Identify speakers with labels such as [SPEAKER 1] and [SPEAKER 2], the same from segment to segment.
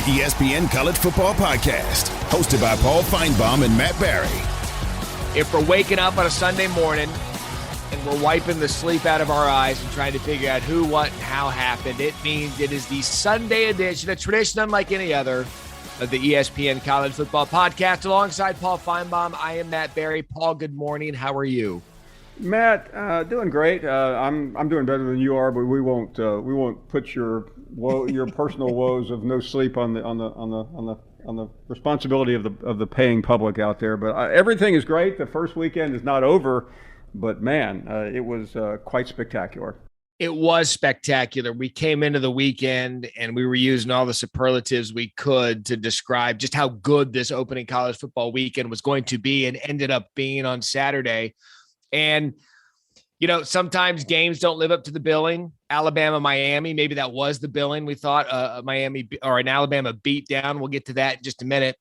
[SPEAKER 1] ESPN College Football Podcast, hosted by Paul Feinbaum and Matt Barry.
[SPEAKER 2] If we're waking up on a Sunday morning and we're wiping the sleep out of our eyes and trying to figure out who, what, and how happened, it means it is the Sunday edition, a tradition unlike any other, of the ESPN College Football Podcast. Alongside Paul Feinbaum, I am Matt Barry. Paul, good morning. How are you?
[SPEAKER 3] Matt, doing great. I'm doing better than you are, but we won't put your personal woes of no sleep on the responsibility of the paying public out there. But everything is great. The first weekend is not over, but man, it was quite spectacular.
[SPEAKER 2] It was spectacular. We came into the weekend and we were using all the superlatives we could to describe just how good this opening college football weekend was going to be, and ended up being on Saturday. And, you know, sometimes games don't live up to the billing. Alabama, Miami, maybe that was the billing. We thought Miami or an Alabama beat down. We'll get to that in just a minute.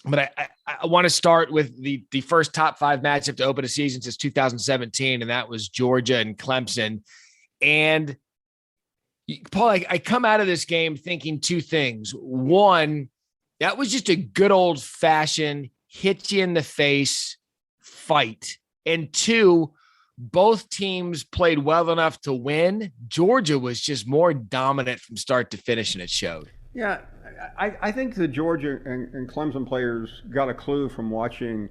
[SPEAKER 2] But I want to start with the first top five matchup to open a season since 2017, and that was Georgia and Clemson. And, Paul, I come out of this game thinking two things. One, that was just a good old-fashioned hit-you-in-the-face fight. And two, both teams played well enough to win. Georgia was just more dominant from start to finish, and it showed.
[SPEAKER 3] Yeah, I think the Georgia and Clemson players got a clue from watching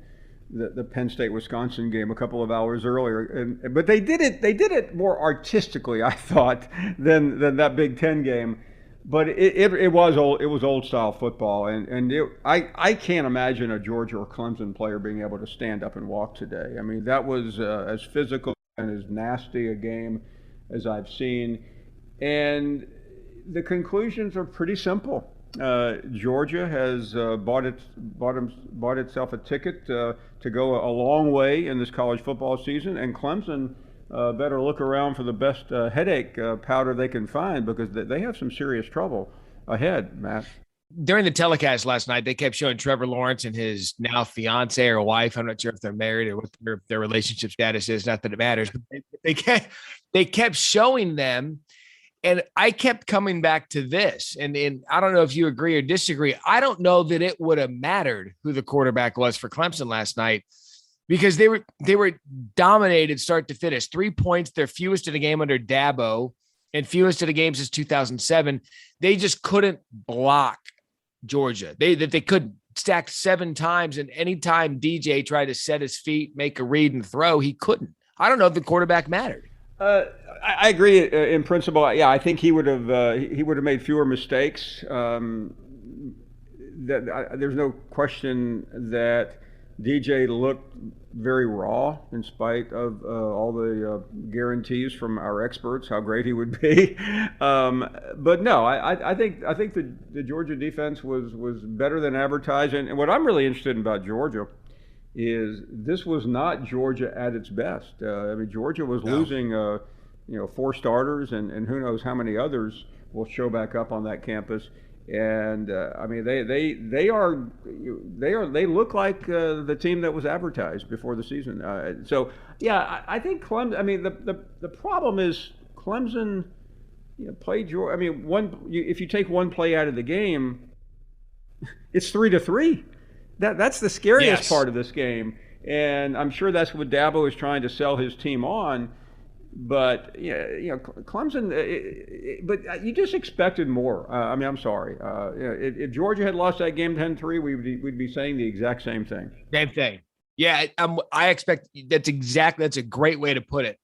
[SPEAKER 3] the Penn State-Wisconsin game a couple of hours earlier. But they did it more artistically, I thought, than that Big Ten game. But it was old style football, and I can't imagine a Georgia or Clemson player being able to stand up and walk today. I mean, that was as physical and as nasty a game as I've seen, and the conclusions are pretty simple. Georgia has bought itself a ticket to go a long way in this college football season, and Clemson better look around for the best headache powder they can find, because they have some serious trouble ahead, Matt.
[SPEAKER 2] During the telecast last night, they kept showing Trevor Lawrence and his now fiance or wife. I'm not sure if they're married or what their relationship status is. Not that it matters. But they kept showing them, and I kept coming back to this. And I don't know if you agree or disagree. I don't know that it would have mattered who the quarterback was for Clemson last night, because they were dominated start to finish. 3 points, their fewest in a game under Dabo, and fewest in a game since 2007. They just couldn't block Georgia. They could stack 7 times, and anytime DJ tried to set his feet, make a read, and throw, he couldn't. I don't know if the quarterback mattered.
[SPEAKER 3] I agree in principle. Yeah, I think he would have made fewer mistakes. There's no question that DJ looked very raw in spite of all the guarantees from our experts how great he would be. But no, I think the Georgia defense was better than advertised. And what I'm really interested in about Georgia is this was not Georgia at its best. I mean, Georgia was losing 4 starters, and who knows how many others will show back up on that campus. And I mean, they look like the team that was advertised before the season. So yeah, I think Clemson. I mean, the problem is Clemson, played Georgia. I mean, if you take one play out of the game, it's 3-3. That's the scariest part of this game, and I'm sure that's what Dabo is trying to sell his team on. But Clemson, but you just expected more. I mean, I'm sorry. If Georgia had lost that game 10-3, we'd be saying the exact same thing.
[SPEAKER 2] Same thing. Yeah, I expect that's a great way to put it.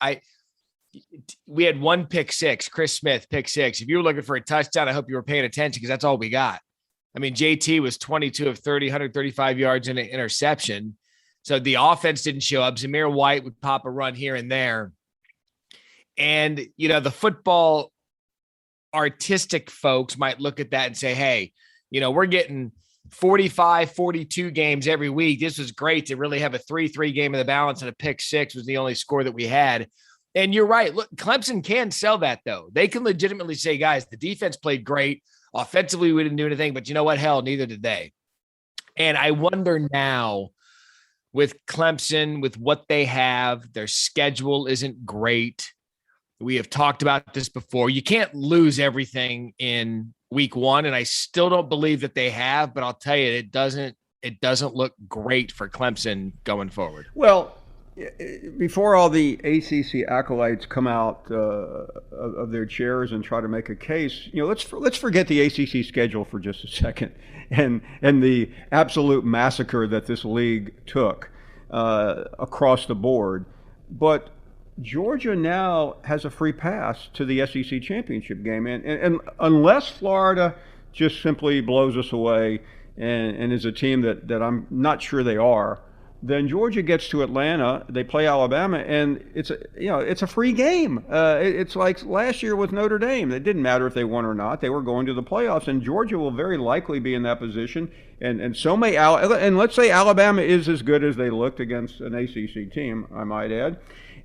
[SPEAKER 2] We had one pick six, Chris Smith pick six. If you were looking for a touchdown, I hope you were paying attention, because that's all we got. I mean, JT was 22 of 30, 135 yards and an interception. So the offense didn't show up. Zamir White would pop a run here and there. And, the football artistic folks might look at that and say, hey, we're getting 45, 42 games every week. This was great to really have a 3-3 game of the balance, and a pick six was the only score that we had. And you're right. Look, Clemson can sell that, though. They can legitimately say, guys, the defense played great. Offensively, we didn't do anything, but you know what? Hell, neither did they. And I wonder now, with Clemson, with what they have, their schedule isn't great. We have talked about this before. You can't lose everything in week one, and I still don't believe that they have, but I'll tell you, it doesn't look great for Clemson going forward.
[SPEAKER 3] Well, before all the ACC acolytes come out of their chairs and try to make a case, let's forget the ACC schedule for just a second, and the absolute massacre that this league took across the board. But Georgia now has a free pass to the SEC championship game, and unless Florida just simply blows us away and is a team that I'm not sure they are, then Georgia gets to Atlanta. They play Alabama, and it's a free game. It's like last year with Notre Dame. It didn't matter if they won or not; they were going to the playoffs, and Georgia will very likely be in that position. And so may and let's say Alabama is as good as they looked against an ACC team, I might add.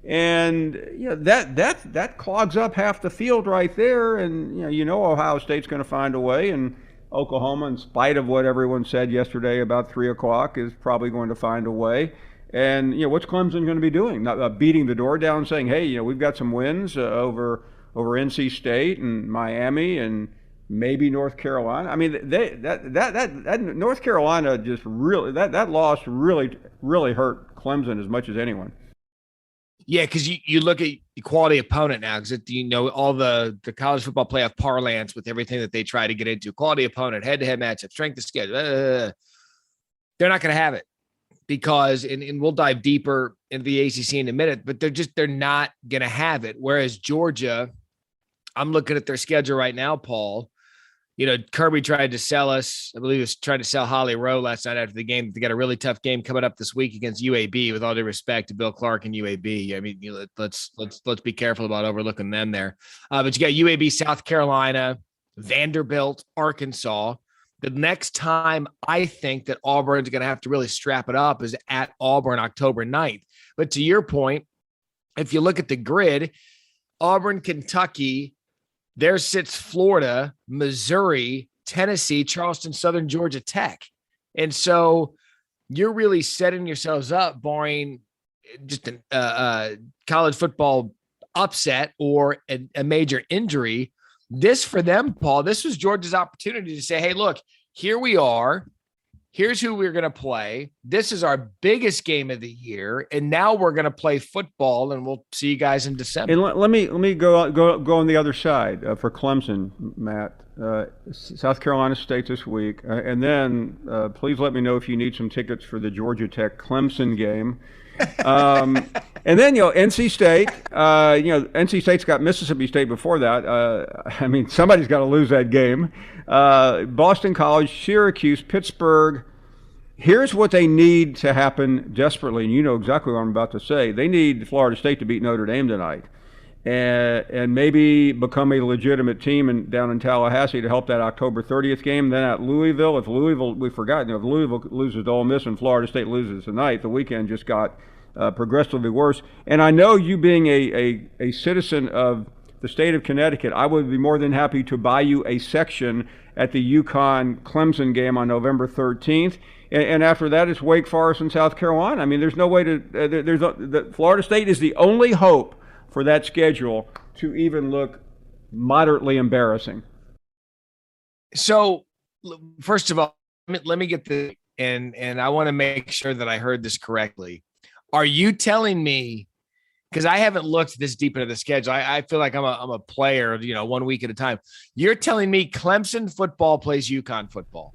[SPEAKER 3] And that clogs up half the field right there. And Ohio State's going to find a way, and Oklahoma, in spite of what everyone said yesterday about 3:00, is probably going to find a way. And what's Clemson going to be doing? Not beating the door down, saying, "Hey, we've got some wins over NC State and Miami and maybe North Carolina." I mean, that North Carolina just really that loss really hurt Clemson as much as anyone.
[SPEAKER 2] Yeah, because you look at the quality opponent now, because all the college football playoff parlance with everything that they try to get into, quality opponent, head-to-head matchup, strength of schedule, they're not going to have it because, and we'll dive deeper into the ACC in a minute, but they're not going to have it. Whereas Georgia, I'm looking at their schedule right now, Paul. Kirby tried to sell us. I believe he was trying to sell Holly Rowe last night after the game. They got a really tough game coming up this week against UAB. With all due respect to Bill Clark and UAB, I mean, let's be careful about overlooking them there. But you got UAB, South Carolina, Vanderbilt, Arkansas. The next time I think that Auburn's going to have to really strap it up is at Auburn, October 9th. But to your point, if you look at the grid, Auburn, Kentucky. There sits Florida, Missouri, Tennessee, Charleston, Southern Georgia Tech. And so you're really setting yourselves up, barring just a college football upset or a major injury. This for them, Paul, this was Georgia's opportunity to say, hey, look, here we are. Here's who we're going to play. This is our biggest game of the year. And now we're going to play football, and we'll see you guys in December.
[SPEAKER 3] And let me go on the other side for Clemson, Matt. South Carolina State this week. And then please let me know if you need some tickets for the Georgia Tech Clemson game. And then, NC State, NC State's got Mississippi State before that. I mean, somebody's got to lose that game. Boston College, Syracuse, Pittsburgh. Here's what they need to happen desperately, and you know exactly what I'm about to say. They need Florida State to beat Notre Dame tonight and maybe become a legitimate team down in Tallahassee to help that October 30th game. Then at Louisville, if Louisville loses to Ole Miss and Florida State loses tonight, the weekend just got progressively worse. And I know you being a citizen of the state of Connecticut, I would be more than happy to buy you a section at the UConn-Clemson game on November 13th. And after that, it's Wake Forest and South Carolina. I mean, there's no way to Florida State is the only hope for that schedule to even look moderately embarrassing.
[SPEAKER 2] So, first of all, let me get the and I want to make sure that I heard this correctly. Are you telling me, because I haven't looked this deep into the schedule, I feel like I'm a player, 1 week at a time. You're telling me Clemson football plays UConn football?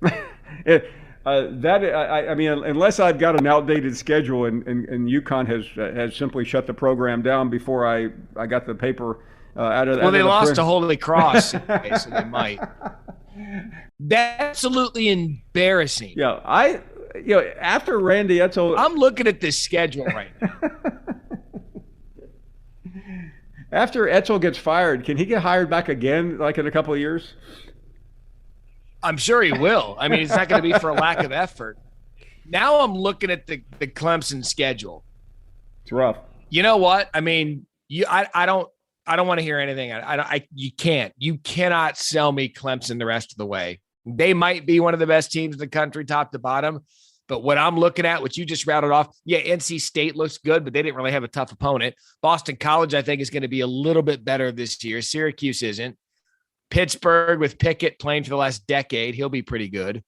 [SPEAKER 3] I mean, unless I've got an outdated schedule and UConn has simply shut the program down before I got the paper out of.
[SPEAKER 2] Well, they lost to Holy Cross, so they might. That's absolutely embarrassing.
[SPEAKER 3] Yeah, after Randy Edsall,
[SPEAKER 2] I'm looking at this schedule right now.
[SPEAKER 3] After Edsall gets fired, can he get hired back again, like in a couple of years?
[SPEAKER 2] I'm sure he will. I mean, it's not going to be for a lack of effort. Now I'm looking at the Clemson schedule.
[SPEAKER 3] It's rough.
[SPEAKER 2] You know what? I mean, I don't want to hear anything. You cannot sell me Clemson the rest of the way. They might be one of the best teams in the country, top to bottom, But what I'm looking at, what you just routed off, yeah, NC State looks good, but they didn't really have a tough opponent. Boston College, I think, is going to be a little bit better this year. Syracuse isn't. Pittsburgh with Pickett playing for the last decade, he'll be pretty good.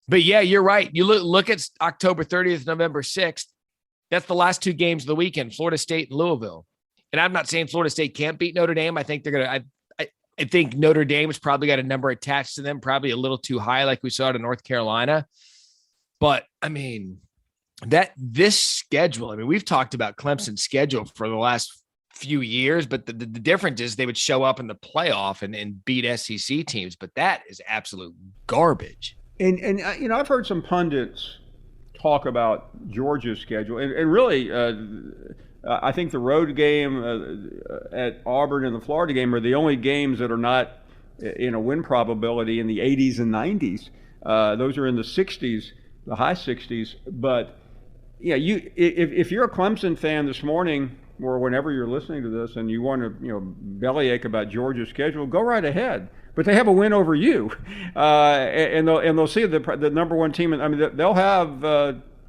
[SPEAKER 2] But yeah, you're right. You look at October 30th, November 6th. That's the last 2 games of the weekend, Florida State and Louisville. And I'm not saying Florida State can't beat Notre Dame. I think they're going to I think Notre Dame's probably got a number attached to them, probably a little too high, like we saw to North Carolina. But I mean, this schedule, I mean, we've talked about Clemson's schedule for the last few years, but the difference is they would show up in the playoff and beat SEC teams. But that is absolute garbage.
[SPEAKER 3] And I've heard some pundits talk about Georgia's schedule, and really, I think the road game at Auburn and the Florida game are the only games that are not in a win probability in the 80s and 90s. Those are in the 60s, the high 60s. But yeah, if you're a Clemson fan this morning or whenever you're listening to this and you want to bellyache about Georgia's schedule, go right ahead. But they have a win over you, and they'll see the number one team. I mean, they'll have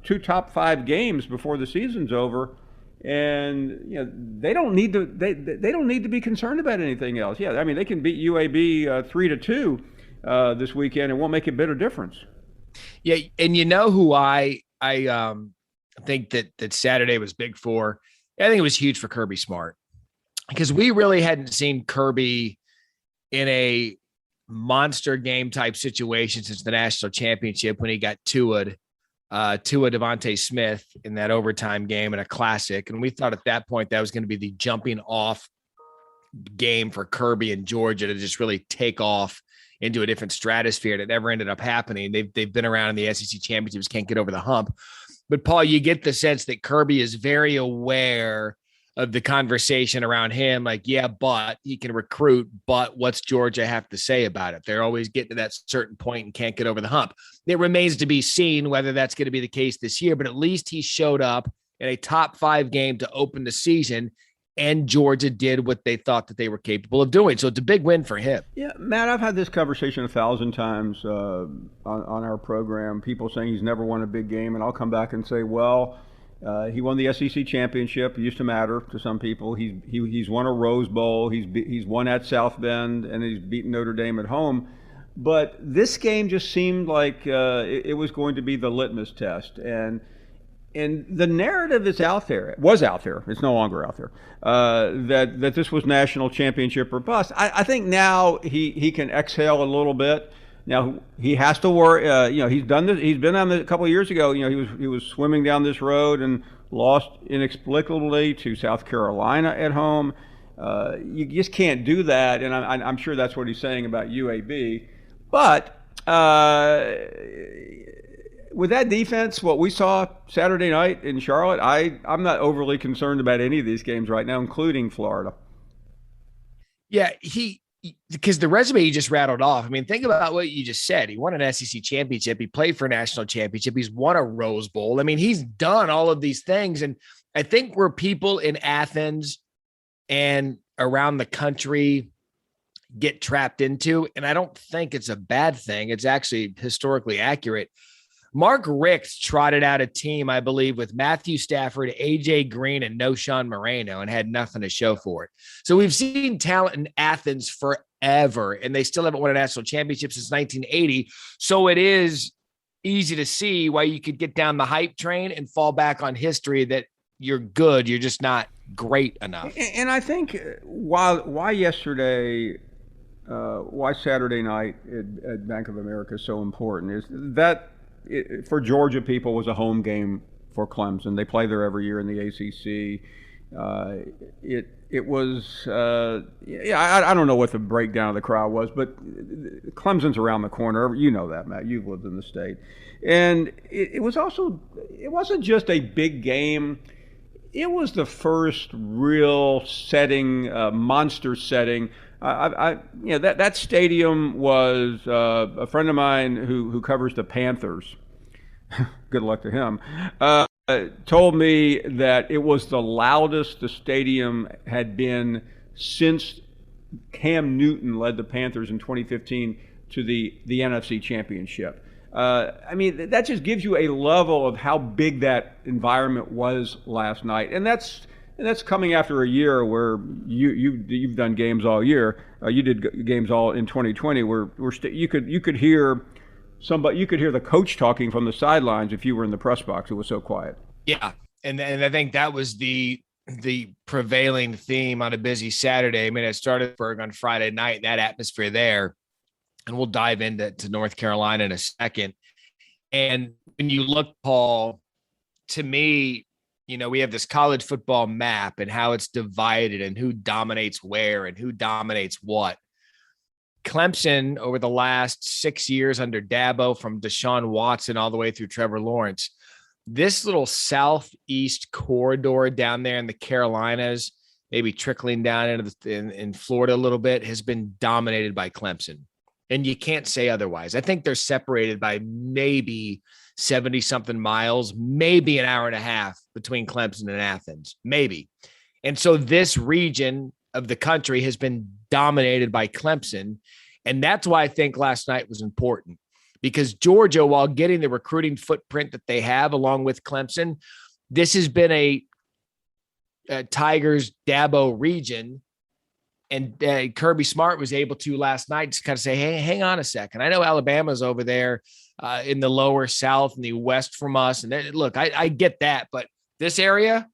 [SPEAKER 3] 2 top 5 games before the season's over. And they don't need to. They don't need to be concerned about anything else. Yeah, I mean they can beat UAB 3-2 this weekend. It won't make a bit of difference.
[SPEAKER 2] Yeah, and who I think that Saturday was big for. I think it was huge for Kirby Smart because we really hadn't seen Kirby in a monster game type situation since the national championship when he got Tua Devontae Smith in that overtime game in a classic. And we thought at that point that was going to be the jumping off game for Kirby and Georgia to just really take off into a different stratosphere. And it never ended up happening. They've been around in the SEC championships, can't get over the hump. But Paul, you get the sense that Kirby is very aware of the conversation around him. Like, yeah, but he can recruit, but what's Georgia have to say about it? They're always getting to that certain point and can't get over the hump. It remains to be seen whether that's going to be the case this year, but at least he showed up in a top 5 game to open the season, and Georgia did what they thought that they were capable of doing. So it's a big win for him.
[SPEAKER 3] Yeah, Matt, I've had this conversation 1,000 times on our program, people saying he's never won a big game, and I'll come back and say, well, he won the SEC championship. It used to matter to some people. He's won a Rose Bowl. He's won at South Bend, and he's beaten Notre Dame at home. But this game just seemed like it was going to be the litmus test. And the narrative is out there. It was out there. It's no longer out there. That this was national championship or bust. I think now he can exhale a little bit. Now he has to worry. He's done this. He's been on this a couple of years ago. He was swimming down this road and lost inexplicably to South Carolina at home. You just can't do that, and I'm sure that's what he's saying about UAB. But with that defense, what we saw Saturday night in Charlotte, I'm not overly concerned about any of these games right now, including Florida.
[SPEAKER 2] Yeah, because the resume you just rattled off, I mean, think about what you just said. He won an SEC championship. He played for a national championship. He's won a Rose Bowl. I mean, he's done all of these things. And I think where people in Athens and around the country get trapped into, and I don't think it's a bad thing, it's actually historically accurate. Mark Richt trotted out a team, I believe, with Matthew Stafford, A.J. Green, and Noshawn Moreno, and had nothing to show for it. So we've seen talent in Athens forever, and they still haven't won a national championship since 1980. So it is easy to see why you could get down the hype train and fall back on history that you're good, you're just not great enough.
[SPEAKER 3] And I think why yesterday, why Saturday night at Bank of America is so important is that for Georgia people was a home game for Clemson. They play there every year in the ACC. It was I don't know what the breakdown of the crowd was, but Clemson's around the corner. You know that, Matt. You've lived in the state, and it wasn't just a big game. It was the first real setting, monster setting. That stadium was a friend of mine who covers the Panthers. Good luck to him. Told me that it was the loudest the stadium had been since Cam Newton led the Panthers in 2015 to the NFC Championship. I mean, that just gives you a level of how big that environment was last night, and that's coming after a year where you've done games all year. You did games all in 2020 where you could hear somebody, you could hear the coach talking from the sidelines if you were in the press box. It was so quiet.
[SPEAKER 2] Yeah, and I think that was the prevailing theme on a busy Saturday. I mean, it started on Friday night, that atmosphere there, and we'll dive into North Carolina in a second. And when you look, Paul, to me, we have this college football map and how it's divided and who dominates where and who dominates what. Clemson, over the last 6 years under Dabo, from Deshaun Watson all the way through Trevor Lawrence, this little southeast corridor down there in the Carolinas, maybe trickling down into in Florida a little bit, has been dominated by Clemson. And you can't say otherwise. I think they're separated by maybe 70-something miles, maybe an hour and a half between Clemson and Athens, maybe. And so this region of the country has been dominated by Clemson. And that's why I think last night was important, because Georgia, while getting the recruiting footprint that they have along with Clemson, this has been a Tigers Dabo region. And Kirby Smart was able to last night just kind of say, hey, hang on a second. I know Alabama's over there in the lower south and the west from us. And look, I get that. But this area,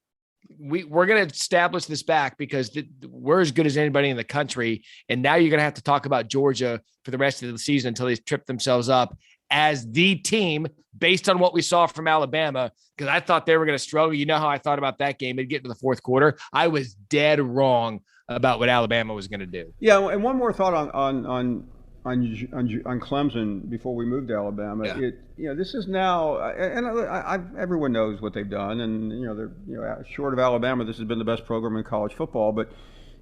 [SPEAKER 2] we're going to establish this back because we're as good as anybody in the country. And now you're going to have to talk about Georgia for the rest of the season until they trip themselves up as the team based on what we saw from Alabama, because I thought they were going to struggle. You know how I thought about that game. It'd get to the fourth quarter. I was dead wrong about what Alabama was going to do.
[SPEAKER 3] Yeah, and one more thought on Clemson before we move to Alabama. Yeah. This is now, and everyone knows what they've done, and they're short of Alabama, this has been the best program in college football. But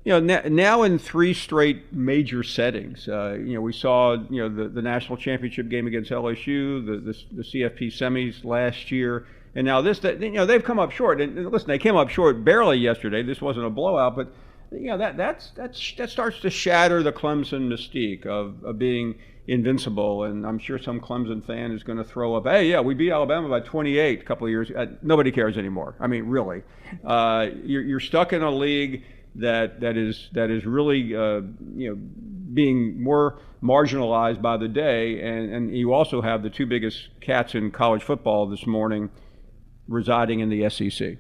[SPEAKER 3] now in 3 straight major settings, we saw the national championship game against LSU, the CFP semis last year. And now they've come up short. And listen, they came up short barely yesterday. This wasn't a blowout, but that starts to shatter the Clemson mystique of being invincible. And I'm sure some Clemson fan is going to throw up, hey, yeah, we beat Alabama by 28 a couple of years. Nobody cares anymore. I mean, really, you're stuck in a league that is really being more marginalized by the day, and you also have the 2 biggest cats in college football this morning residing in the SEC.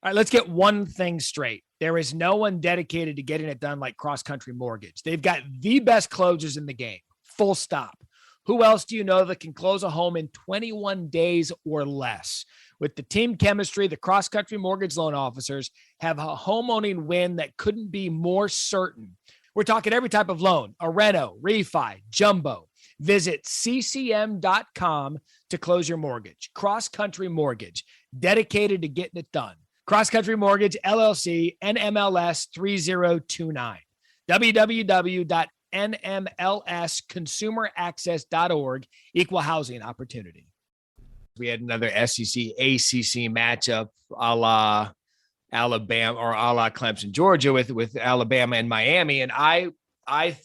[SPEAKER 2] All right, let's get one thing straight. There is no one dedicated to getting it done like Cross Country Mortgage. They've got the best closers in the game, full stop. Who else do you know that can close a home in 21 days or less? With the team chemistry, the Cross Country Mortgage loan officers have a homeowning win that couldn't be more certain. We're talking every type of loan, a reno, refi, jumbo. Visit ccm.com to close your mortgage. Cross Country Mortgage, dedicated to getting it done. Cross Country Mortgage, LLC, NMLS 3029. www.nmlsconsumeraccess.org, equal housing opportunity. We had another SEC ACC matchup a la Alabama or a la Clemson, Georgia with Alabama and Miami. And I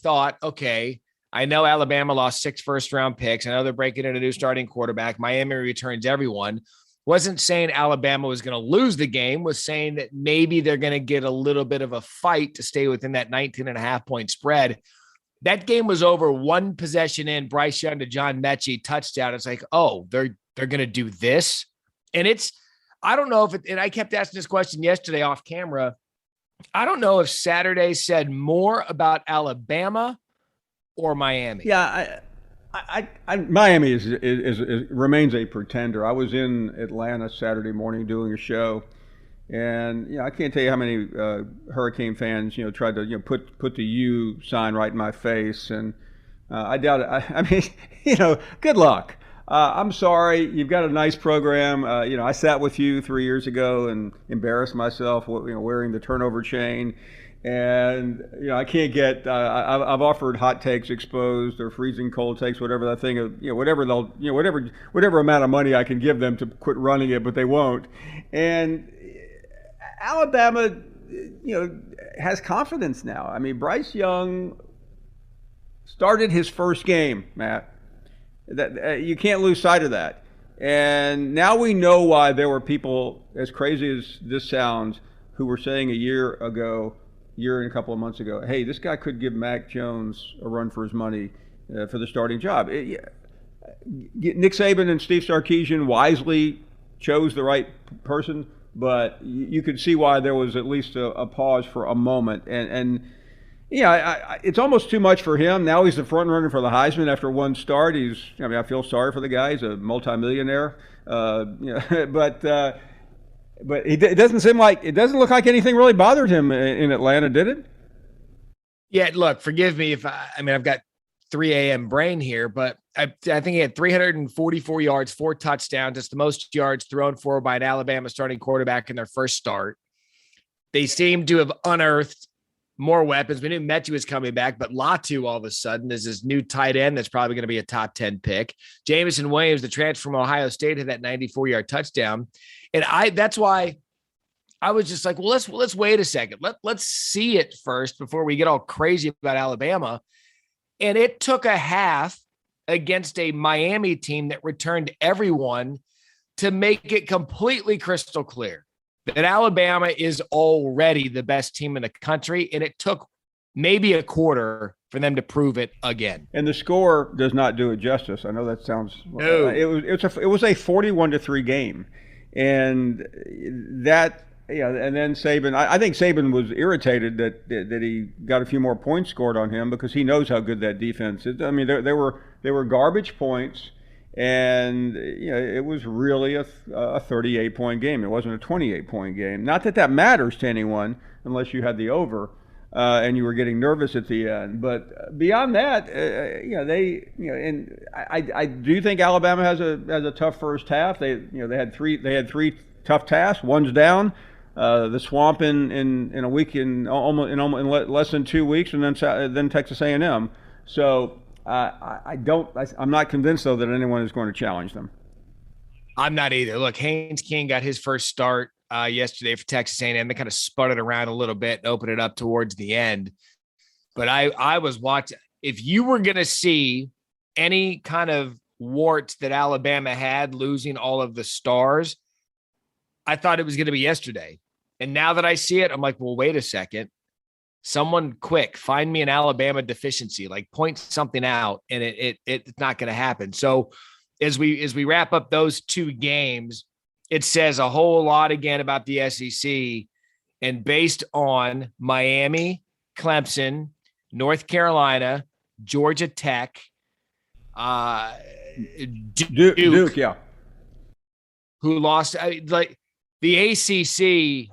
[SPEAKER 2] thought, okay, I know Alabama lost 6 first-round picks. I know they're breaking in a new starting quarterback. Miami returns everyone. Wasn't saying Alabama was going to lose the game, was saying that maybe they're going to get a little bit of a fight to stay within that 19.5-point spread. That game was over, 1 possession in, Bryce Young to John Mechie touchdown. It's like, oh, they're going to do this. And I don't know if and I kept asking this question yesterday off camera. I don't know if Saturday said more about Alabama or Miami.
[SPEAKER 3] Yeah, Miami remains a pretender. I was in Atlanta Saturday morning doing a show, and I can't tell you how many Hurricane fans tried to put the U sign right in my face, and I doubt it. I mean, good luck. I'm sorry. You've got a nice program. I sat with you 3 years ago and embarrassed myself, wearing the turnover chain. And, I can't get, I've offered hot takes exposed or freezing cold takes, whatever that thing, whatever amount of money I can give them to quit running it, but they won't. And Alabama, has confidence now. I mean, Bryce Young started his first game, Matt, That you can't lose sight of that. And now we know why there were people, as crazy as this sounds, who were saying a year and a couple of months ago, hey, this guy could give Mac Jones a run for his money for the starting job. Nick Saban and Steve Sarkisian wisely chose the right person, but you could see why there was at least a pause for a moment. And it's almost too much for him. Now he's the front runner for the Heisman after one start. I feel sorry for the guy. He's a multimillionaire. But it doesn't look like anything really bothered him in Atlanta, did it?
[SPEAKER 2] Yeah, look, forgive me if I've got 3 a.m. brain here, but I think he had 344 yards, 4 touchdowns. It's the most yards thrown for by an Alabama starting quarterback in their first start. They seem to have unearthed more weapons. We knew Metu was coming back, but Latu all of a sudden is his new tight end that's probably going to be a top 10 pick. Jameson Williams, the transfer from Ohio State, had that 94-yard touchdown. And that's why I was just like, well, let's wait a second. Let's see it first before we get all crazy about Alabama. And it took a half against a Miami team that returned everyone to make it completely crystal clear that Alabama is already the best team in the country. And it took maybe a quarter for them to prove it again.
[SPEAKER 3] And the score does not do it justice. I know that sounds.
[SPEAKER 2] No.
[SPEAKER 3] It was a 41-3 game, and that. Yeah, and then Saban. I think Saban was irritated that he got a few more points scored on him because he knows how good that defense is. I mean, they were garbage points, and it was really a 38-point game. It wasn't a 28-point game. Not that matters to anyone unless you had the over, and you were getting nervous at the end. But beyond that, and I do think Alabama has a tough first half. They had three tough tasks. One's down. The Swamp in a week in less than 2 weeks, and then Texas A&M. So I'm not convinced though that anyone is going to challenge them.
[SPEAKER 2] I'm not either. Look, Haynes King got his first start yesterday for Texas A&M. They kind of sputtered around a little bit and opened it up towards the end. But I was watching. If you were going to see any kind of warts that Alabama had losing all of the stars, I thought it was going to be yesterday. And now that I see it, I'm like, well, wait a second. Someone quick, find me an Alabama deficiency, like point something out, and it's not going to happen. So as we wrap up those 2 games, it says a whole lot again about the SEC. And based on Miami, Clemson, North Carolina, Georgia Tech,
[SPEAKER 3] Duke, yeah,
[SPEAKER 2] who lost, the ACC,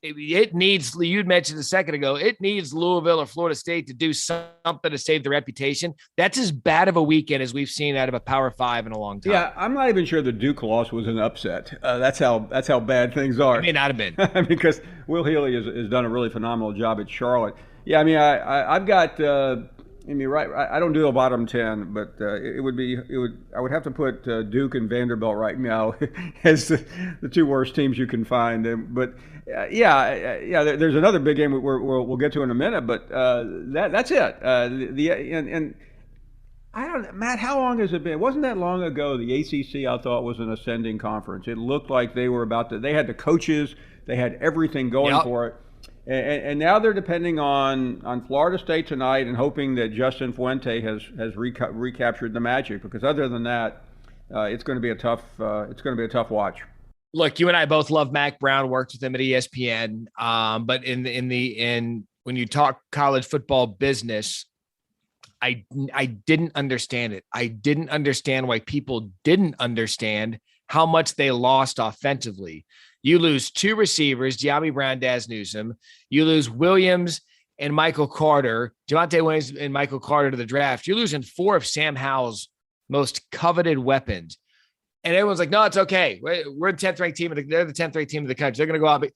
[SPEAKER 2] it needs, you'd mentioned a second ago, it needs Louisville or Florida State to do something to save the reputation. That's as bad of a weekend as we've seen out of a Power 5 in a long time.
[SPEAKER 3] Yeah, I'm not even sure the Duke loss was an upset. That's how bad things are.
[SPEAKER 2] It may not have been.
[SPEAKER 3] Because Will Healy has done a really phenomenal job at Charlotte. Yeah, I mean, I've got. Right. I don't do a bottom 10, but I would have to put Duke and Vanderbilt right now as the 2 worst teams you can find. But there's another big game we'll get to in a minute. But that's it. And I don't know, Matt. How long has it been? It wasn't that long ago. The ACC I thought was an ascending conference. It looked like they were they had the coaches, they had everything going for it. And now they're depending on Florida State tonight and hoping that Justin Fuente has recaptured the magic, because other than that, it's going to be a tough watch.
[SPEAKER 2] Look, you and I both love Mac Brown. Worked with him at ESPN. But when you talk college football business, I didn't understand it. I didn't understand why people didn't understand how much they lost offensively. You lose 2 receivers, De'Ami Brown, Daz Newsome. You lose Williams and Michael Carter, Javonte Williams and Michael Carter to the draft. You're losing 4 of Sam Howell's most coveted weapons. And everyone's like, no, it's okay. We're the 10th ranked team. They're the 10th ranked team in the country. They're going to go out. But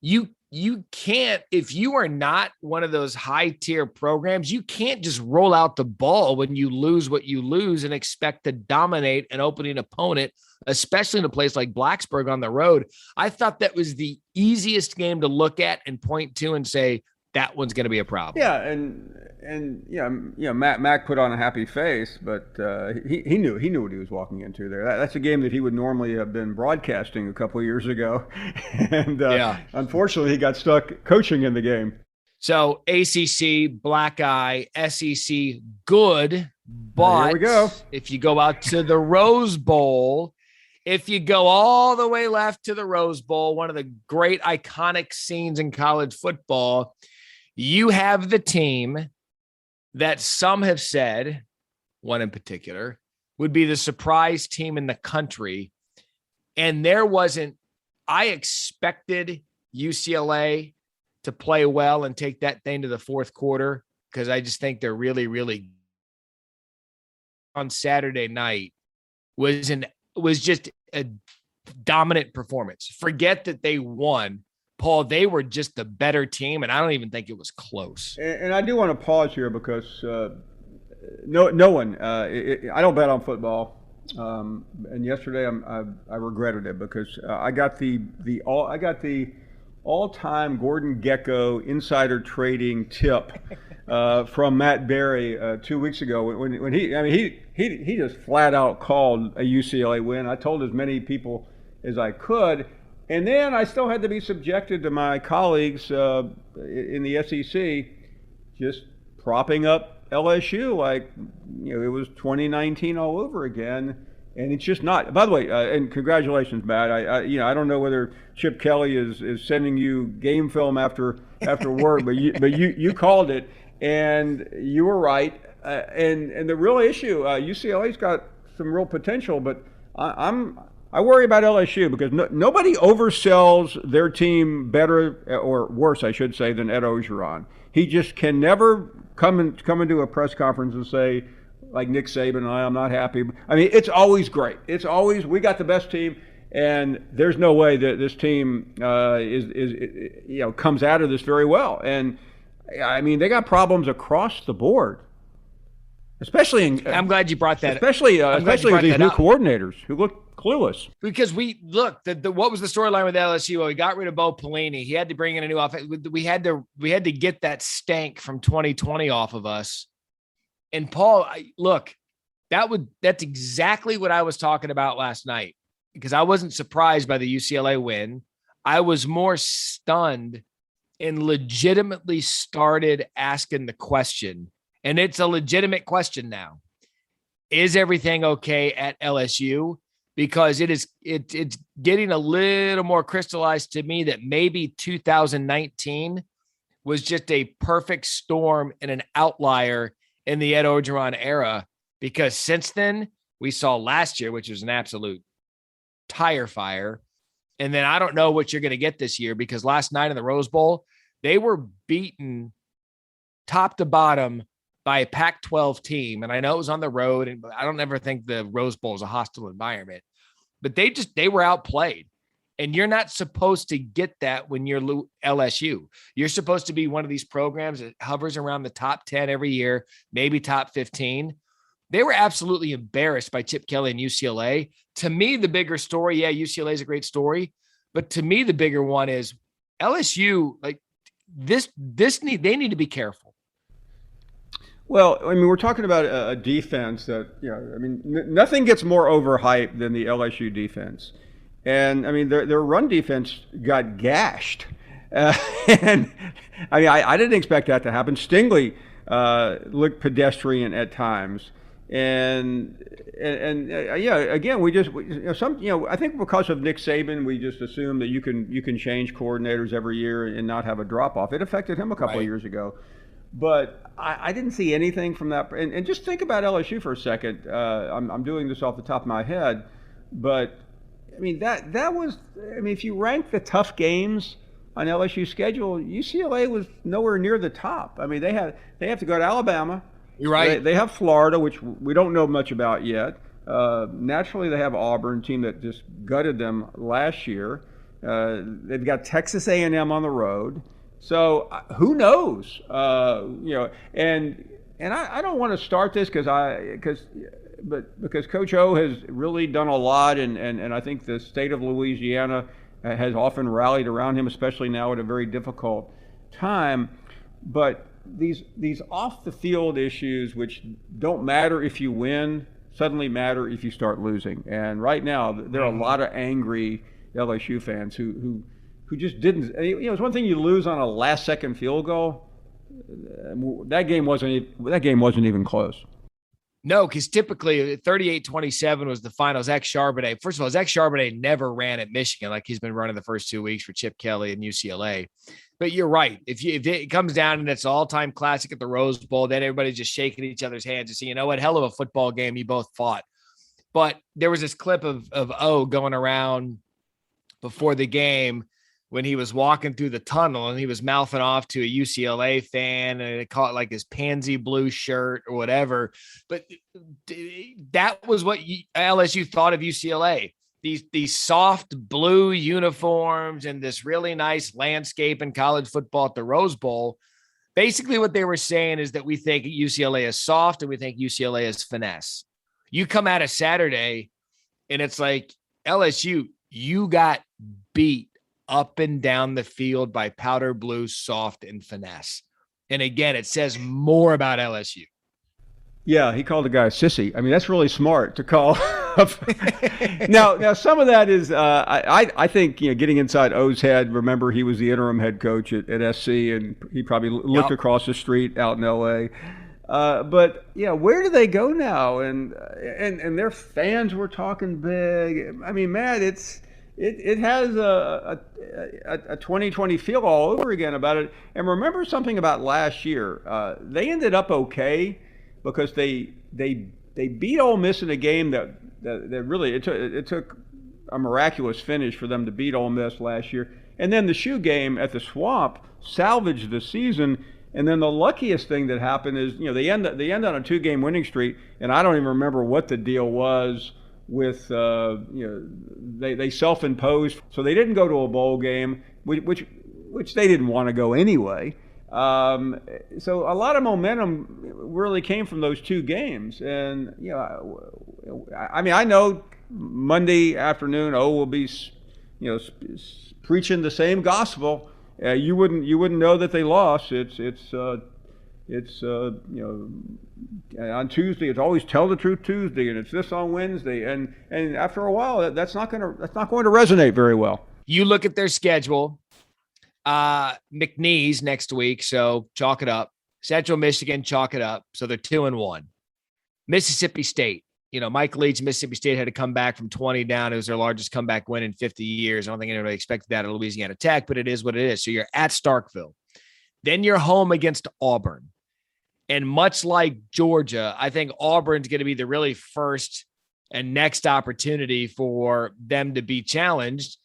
[SPEAKER 2] you can't, if you are not one of those high tier programs, you can't just roll out the ball when you lose what you lose and expect to dominate an opening opponent, especially in a place like Blacksburg on the road. I thought that was the easiest game to look at and point to and say, that one's going to be a problem.
[SPEAKER 3] Yeah, and Mac put on a happy face, but he knew what he was walking into there. That's a game that he would normally have been broadcasting a couple of years ago, and unfortunately, he got stuck coaching in the game.
[SPEAKER 2] So ACC, black eye, SEC, good, but
[SPEAKER 3] here we go.
[SPEAKER 2] If you go out to the Rose Bowl, if you go all the way left to the Rose Bowl, one of the great iconic scenes in college football, you have the team that some have said, one in particular, would be the surprise team in the country. And I expected UCLA to play well and take that thing to the fourth quarter because I just think they're really, really on Saturday night was just a dominant performance. Forget that they won. Paul, they were just the better team, and I don't even think it was close.
[SPEAKER 3] And I do want to pause here because no one. I don't bet on football, and yesterday I regretted it because I got the all-time Gordon Gekko insider trading tip from Matt Berry 2 weeks ago when he just flat out called a UCLA win. I told as many people as I could. And then I still had to be subjected to my colleagues in the SEC just propping up LSU like it was 2019 all over again, and it's just not. By the way, and congratulations, Matt. I don't know whether Chip Kelly is sending you game film after work, but you called it, and you were right. And the real issue, UCLA's got some real potential, but I worry about LSU because nobody oversells their team better or worse, I should say, than Ed Orgeron. He just can never come into a press conference and say, like Nick Saban, I'm not happy. I mean, it's always great. It's always we got the best team, and there's no way that this team comes out of this very well. And I mean, they got problems across the board. Especially
[SPEAKER 2] I'm glad you brought that.
[SPEAKER 3] Especially with these new coordinators who look clueless.
[SPEAKER 2] Because what was the storyline with LSU? Well, we got rid of Bo Pelini. He had to bring in a new offense. We had to get that stank from 2020 off of us. And Paul, that's exactly what I was talking about last night. Because I wasn't surprised by the UCLA win. I was more stunned and legitimately started asking the question. And it's a legitimate question now. Is everything okay at LSU? Because it's getting a little more crystallized to me that maybe 2019 was just a perfect storm and an outlier in the Ed Orgeron era. Because since then, we saw last year, which was an absolute tire fire. And then I don't know what you're going to get this year because last night in the Rose Bowl, they were beaten top to bottom by a Pac-12 team. And I know it was on the road, and I don't ever think the Rose Bowl is a hostile environment, but they were outplayed. And you're not supposed to get that when you're LSU. You're supposed to be one of these programs that hovers around the top 10 every year, maybe top 15. They were absolutely embarrassed by Chip Kelly and UCLA. To me, the bigger story, UCLA is a great story, but to me, the bigger one is LSU, like they need to be careful.
[SPEAKER 3] Well, I mean, we're talking about a defense that, nothing gets more overhyped than the LSU defense. And, I mean, their run defense got gashed. And, I mean, I didn't expect that to happen. Stingley looked pedestrian at times. And again, I think because of Nick Saban, we just assume that you can change coordinators every year and not have a drop-off. It affected him a couple of years ago. But I didn't see anything from that. And just think about LSU for a second. I'm doing this off the top of my head, but I mean that was. I mean, if you rank the tough games on LSU's schedule, UCLA was nowhere near the top. I mean, they have to go to Alabama.
[SPEAKER 2] You're right.
[SPEAKER 3] They have Florida, which we don't know much about yet. Naturally, they have Auburn, team that just gutted them last year. They've got Texas A&M on the road. So who knows? And I don't want to start this because Coach O has really done a lot, and I think the state of Louisiana has often rallied around him, especially now at a very difficult time. but these off the field issues, which don't matter if you win, suddenly matter if you start losing. And right now, there are a lot of angry LSU fans who just didn't. It's one thing you lose on a last-second field goal. That game wasn't even close.
[SPEAKER 2] No, because typically 38-27 was the final. Zach Charbonnet. First of all, Zach Charbonnet never ran at Michigan like he's been running the first 2 weeks for Chip Kelly and UCLA. But you're right. If it comes down and it's an all-time classic at the Rose Bowl, then everybody's just shaking each other's hands and saying, you know what, hell of a football game you both fought. But there was this clip of O going around before the game when he was walking through the tunnel and he was mouthing off to a UCLA fan and it caught like his pansy blue shirt or whatever. But that was what LSU thought of UCLA. These soft blue uniforms and this really nice landscape in college football at the Rose Bowl. Basically what they were saying is that we think UCLA is soft and we think UCLA is finesse. You come out of Saturday and it's like LSU, you got beat up and down the field by powder blue, soft, and finesse. And again, it says more about LSU.
[SPEAKER 3] Yeah, he called the guy a sissy. I mean, that's really smart to call. Now, some of that is, I think, getting inside O's head. Remember, he was the interim head coach at SC, and he probably looked across the street out in L.A. But yeah, where do they go now? And their fans were talking big. I mean, Matt, it has a 2020 feel all over again about it. And remember something about last year. They ended up okay because they beat Ole Miss in a game that really it took a miraculous finish for them to beat Ole Miss last year. And then the shoe game at the Swamp salvaged the season. And then the luckiest thing that happened is, they end on a 2-game winning streak, and I don't even remember what the deal was with, they self-imposed, so they didn't go to a bowl game, which they didn't want to go anyway. So a lot of momentum really came from those 2 games, and I mean, I know Monday afternoon, will be, preaching the same gospel. You wouldn't know that they lost. It's on Tuesday. It's always tell the truth Tuesday, and it's this on Wednesday. And after a while, that's not going to resonate very well.
[SPEAKER 2] You look at their schedule. McNeese next week, so chalk it up. Central Michigan, chalk it up. So they're 2-1. Mississippi State. Mike Leach, Mississippi State had to come back from 20 down. It was their largest comeback win in 50 years. I don't think anybody expected that at Louisiana Tech, but it is what it is. So you're at Starkville. Then you're home against Auburn. And much like Georgia, I think Auburn's going to be the really first and next opportunity for them to be challenged.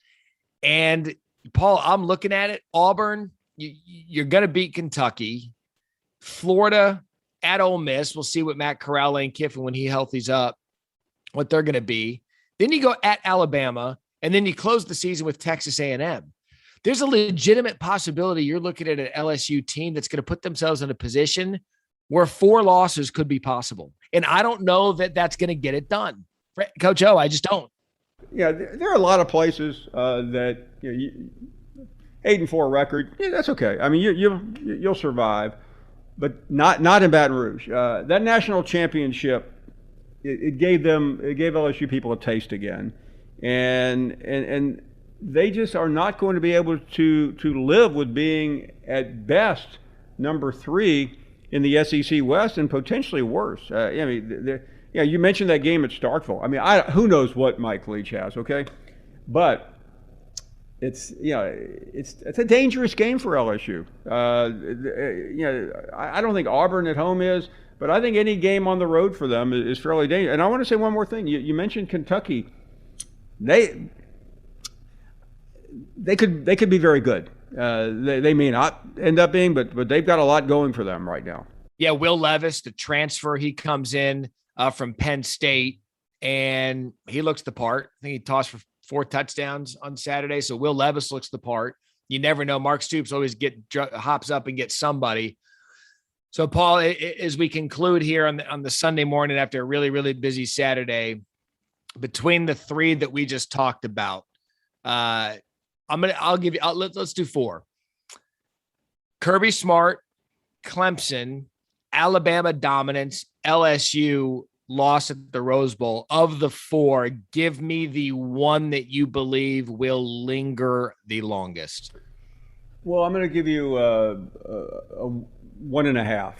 [SPEAKER 2] And Paul, I'm looking at it. Auburn, you're going to beat Kentucky. Florida at Ole Miss. We'll see what Matt Corral, Lane Kiffin, when he healthies up, what they're going to be. Then you go at Alabama, and then you close the season with Texas A&M. There's a legitimate possibility you're looking at an LSU team that's going to put themselves in a position where 4 losses could be possible. And I don't know that that's going to get it done. Coach O, I just don't.
[SPEAKER 3] Yeah, there are a lot of places that 8-4 record. Yeah, that's okay. I mean, you'll survive, but not in Baton Rouge. That national championship, it gave LSU people a taste again, and they just are not going to be able to live with being at best number 3 in the SEC West and potentially worse. I mean, you mentioned that game at Starkville. I mean, who knows what Mike Leach has, okay? But it's a dangerous game for LSU. I don't think Auburn at home is, but I think any game on the road for them is fairly dangerous. And I want to say one more thing. You mentioned Kentucky. They could be very good. They may not end up being, but they've got a lot going for them right now.
[SPEAKER 2] Yeah, Will Levis, the transfer, he comes in from Penn State, and he looks the part. I think he tossed for 4 touchdowns on Saturday. So Will Levis looks the part. You never know. Mark Stoops always hops up and gets somebody. So Paul, as we conclude here on the Sunday morning after a really, really busy Saturday, between the 3 that we just talked about, let's do 4. Kirby Smart, Clemson, Alabama dominance, LSU loss at the Rose Bowl. Of the four, give me the one that you believe will linger the longest.
[SPEAKER 3] Well, I'm going to give you a 1.5.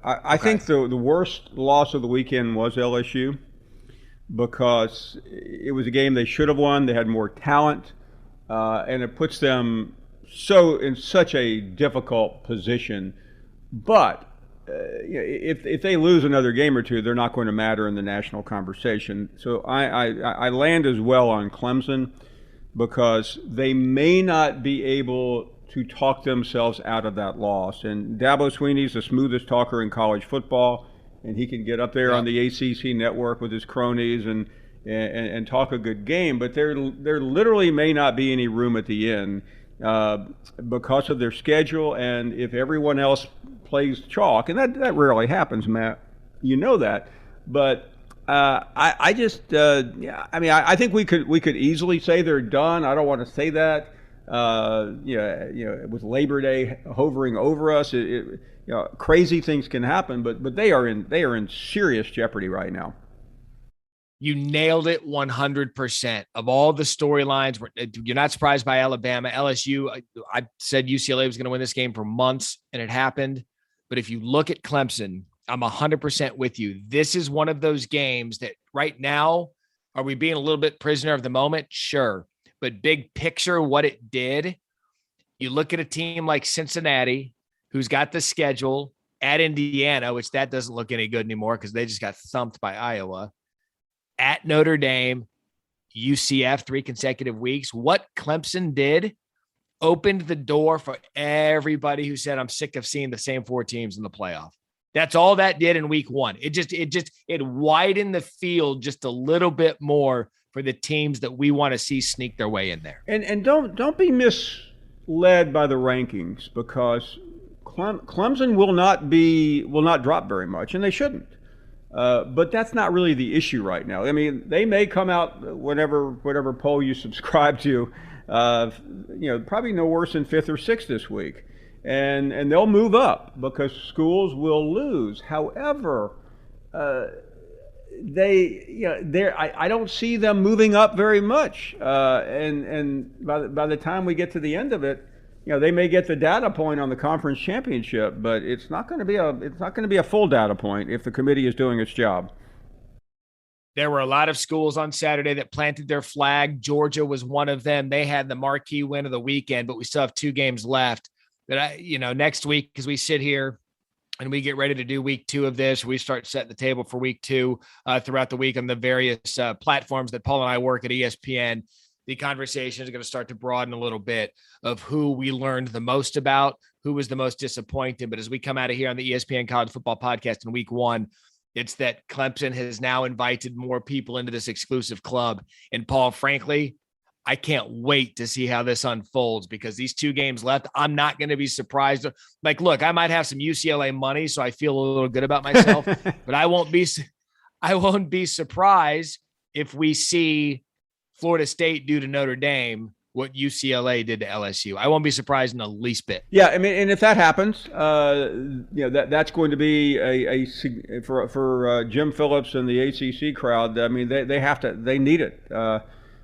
[SPEAKER 3] I think the worst loss of the weekend was LSU because it was a game they should have won. They had more talent, and it puts them in such a difficult position. But if they lose another game or two, they're not going to matter in the national conversation. So I land as well on Clemson because they may not be able to talk themselves out of that loss. And Dabo Swinney's the smoothest talker in college football, and he can get up there on the ACC network with his cronies and talk a good game. But there literally may not be any room at the end because of their schedule, and if everyone else plays chalk, and that rarely happens, Matt, you know that. But I think we could easily say they're done. I don't want to say that. With Labor Day hovering over us, crazy things can happen. But they are in serious jeopardy right now.
[SPEAKER 2] You nailed it 100%. Of all the storylines, you're not surprised by Alabama, LSU. I said UCLA was going to win this game for months, and it happened. But if you look at Clemson, I'm 100% with you. This is one of those games that right now, are we being a little bit prisoner of the moment? Sure. But big picture, what it did, you look at a team like Cincinnati, who's got the schedule at Indiana, which that doesn't look any good anymore because they just got thumped by Iowa, at Notre Dame, UCF, 3 consecutive weeks. What Clemson did opened the door for everybody who said, I'm sick of seeing the same 4 teams in the playoff. That's all that did in week 1. It widened the field just a little bit more for the teams that we want to see sneak their way in there.
[SPEAKER 3] And don't be misled by the rankings because Clemson will not drop very much, and they shouldn't. But that's not really the issue right now. I mean, they may come out whatever poll you subscribe to, probably no worse than 5th or 6th this week, and they'll move up because schools will lose. However, I don't see them moving up very much. And by the time we get to the end of it, they may get the data point on the conference championship, but it's not going to be a full data point if the committee is doing its job.
[SPEAKER 2] There were a lot of schools on Saturday that planted their flag. Georgia was one of them. They had the marquee win of the weekend, but we still have 2 games left. But next week, as we sit here and we get ready to do week 2 of this, we start setting the table for week 2 throughout the week on the various platforms that Paul and I work at ESPN. The conversation is going to start to broaden a little bit of who we learned the most about, who was the most disappointed. But as we come out of here on the ESPN College Football Podcast in week 1, it's that Clemson has now invited more people into this exclusive club. And Paul, frankly, I can't wait to see how this unfolds because these 2 games left, I'm not going to be surprised. Like, look, I might have some UCLA money, so I feel a little good about myself, but I won't be surprised if we see Florida State do to Notre Dame what UCLA did to LSU. I won't be surprised in the least bit.
[SPEAKER 3] Yeah, I mean, and if that happens, that's going to be for Jim Phillips and the ACC crowd. I mean, they need it. I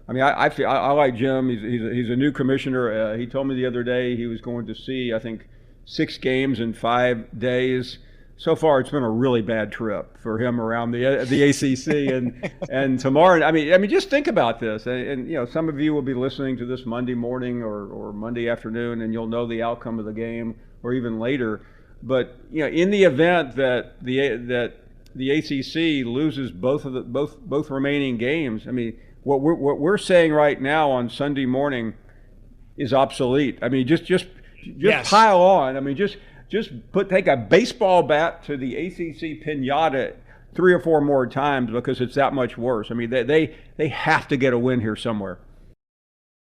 [SPEAKER 3] like Jim. He's a new commissioner. He told me the other day he was going to see, I think, 6 games in 5 days. So far, it's been a really bad trip for him around the ACC and tomorrow. I mean, just think about this. And some of you will be listening to this Monday morning or Monday afternoon, and you'll know the outcome of the game or even later. But in the event that the ACC loses both remaining games, I mean, what we're saying right now on Sunday morning is obsolete. I mean, just yes. Pile on. I mean, just take a baseball bat to the ACC pinata 3 or 4 more times because it's that much worse. I mean, they have to get a win here somewhere.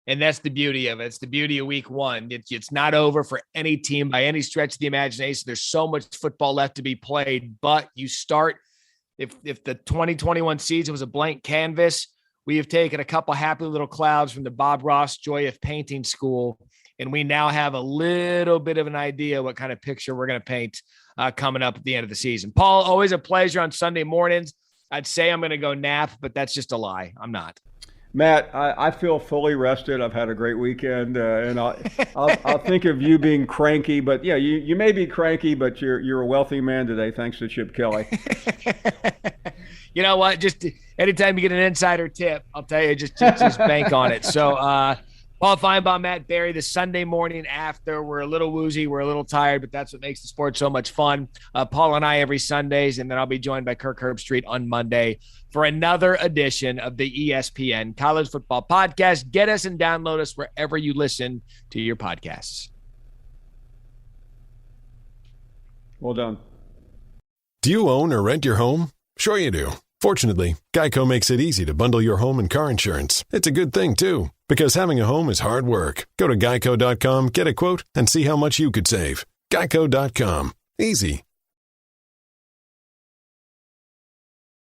[SPEAKER 2] And that's the beauty of it. It's the beauty of week 1. It's not over for any team by any stretch of the imagination. There's so much football left to be played, but you start, if the 2021 season was a blank canvas, we have taken a couple happy little clouds from the Bob Ross Joy of Painting School, And we now have a little bit of an idea what kind of picture we're going to paint coming up at the end of the season. Paul, always a pleasure on Sunday mornings. I'd say I'm going to go nap, but that's just a lie. I'm not.
[SPEAKER 3] Matt, I feel fully rested. I've had a great weekend, and I'll think of you being cranky. But yeah, you may be cranky, but you're a wealthy man today, thanks to Chip Kelly.
[SPEAKER 2] You know what? Just anytime you get an insider tip, I'll tell you, just bank on it. So, Paul Feinbaum, Matt Berry, the Sunday morning after. We're a little woozy, we're a little tired, but that's what makes the sport so much fun. Paul and I every Sundays, and then I'll be joined by Kirk Herbstreit on Monday for another edition of the ESPN College Football Podcast. Get us and download us wherever you listen to your podcasts.
[SPEAKER 3] Well done.
[SPEAKER 4] Do you own or rent your home? Sure you do. Fortunately, Geico makes it easy to bundle your home and car insurance. It's a good thing, too, because having a home is hard work. Go to geico.com, get a quote, and see how much you could save. Geico.com. Easy.